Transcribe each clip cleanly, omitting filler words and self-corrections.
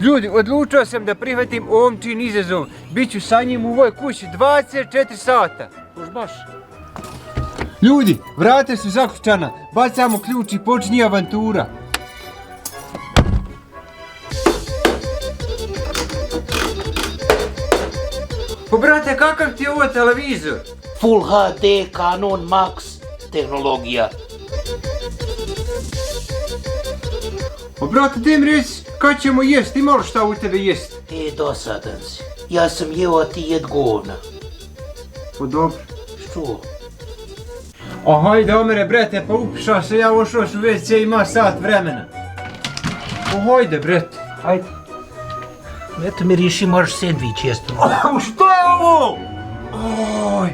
Ljudi, odlučio sam da prihvatim omčin izazov. Biću sa njim u ovoj kući 24 sata. Boš baš. Ljudi, vrata su zakucana. Bacamo ključ i počinje avantura. Pa brate, kakav ti je ovo televizor? Full HD Canon Max tehnologija. Pa brate, daj mi reci, kad ćemo jest? Ima li šta u tebe jest? Dosadan si. Ja sam jeo, a ti jed govna. Pa dobro. Što? A hajde Omere, brete, pa upiša se, ja ušao sam u WC, ima sat vremena. Pa hajde, brete. Hajde. Eto mi riši, možeš sendvič jesti. Što je ovo? Oj.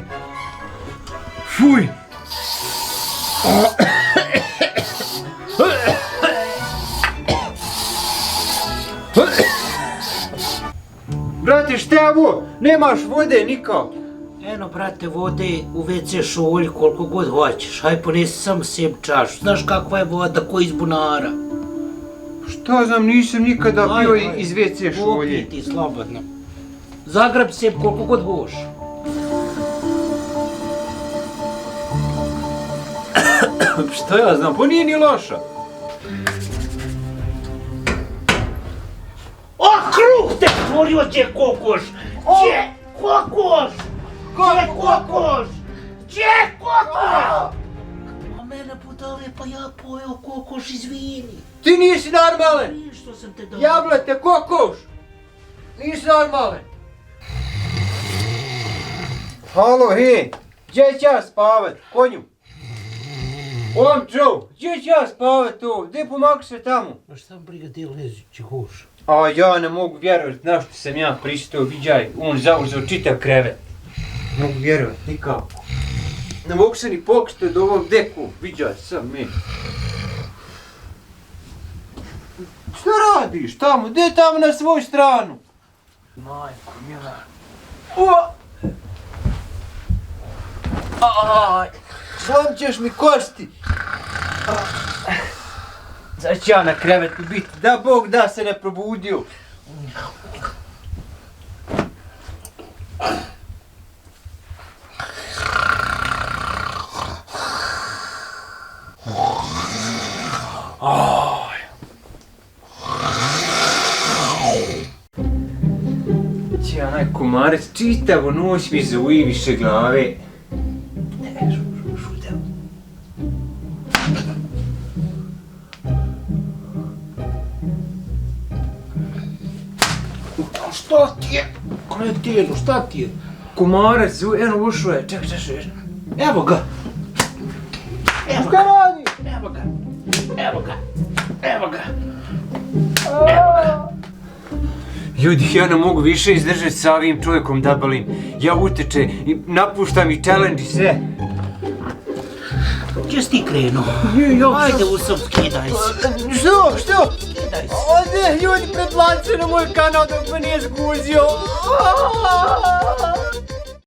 Fuj. Brate, šta je ovo? Nemaš vode nikako. Eno, brate, vode u WC šolj koliko god hoćeš. Haj, ponesi samo sebi čašu. Znaš kakva je voda, ko iz bunara. Šta znam, nisam nikada pio iz WC šolje. Popij ti slobodno. Zagrab sebi koliko god hoš. Šta ja znam, pa nije ni loša. O, kruh te stvorio, gdje kokoš! Gdje kokoš! Gdje kokoš! Gdje kokoš! A mene budale, pa ja pojeo kokoš, izvini. Ti nisi normalan! Izvini što sam te dao. Jablete, kokoš! Nisi normalan! Halo, he! Gdje ću ja spavat? Konju! Omčo! Gdje ću ja spavat tu? Gdje pomak se tamo? Ma šta mi briga, gdje lezi, če hoš? A ja ne mogu vjerovat na što sam ja pristao, viđaj, on zauzeo čitav krevet. Ne mogu vjerovat, nikako. Ne mogu se ni pokstati do ovom deku, viđaj sam meni. Šta radiš tamo? Gdje je tamo na svoju stranu? Majko, mila. O! Aj! Slomćeš mi kosti! Sad ću ja na krevetu biti, da Bog da se ne probudio. Ći onaj komarec čitavu noć mi zauji više glave. Šta ti je? Kretenu, šta ti je? Komarac zauji, eno ušao je, čekaj. Evo ga! Evo Šta ga! radi? Evo ga! Evo ga! Evo ga! Evo ga! Ljudi, ja ne mogu više izdržati sa ovim čovjekom dabalim. Ja uteče i napuštam i challenge i sve. Gdje si ti krenuo? Ajde u sob, skidaj se. Što? Skidaj se. Ode, ljudi, pretplatite na moj kanal dok me nije zguzio.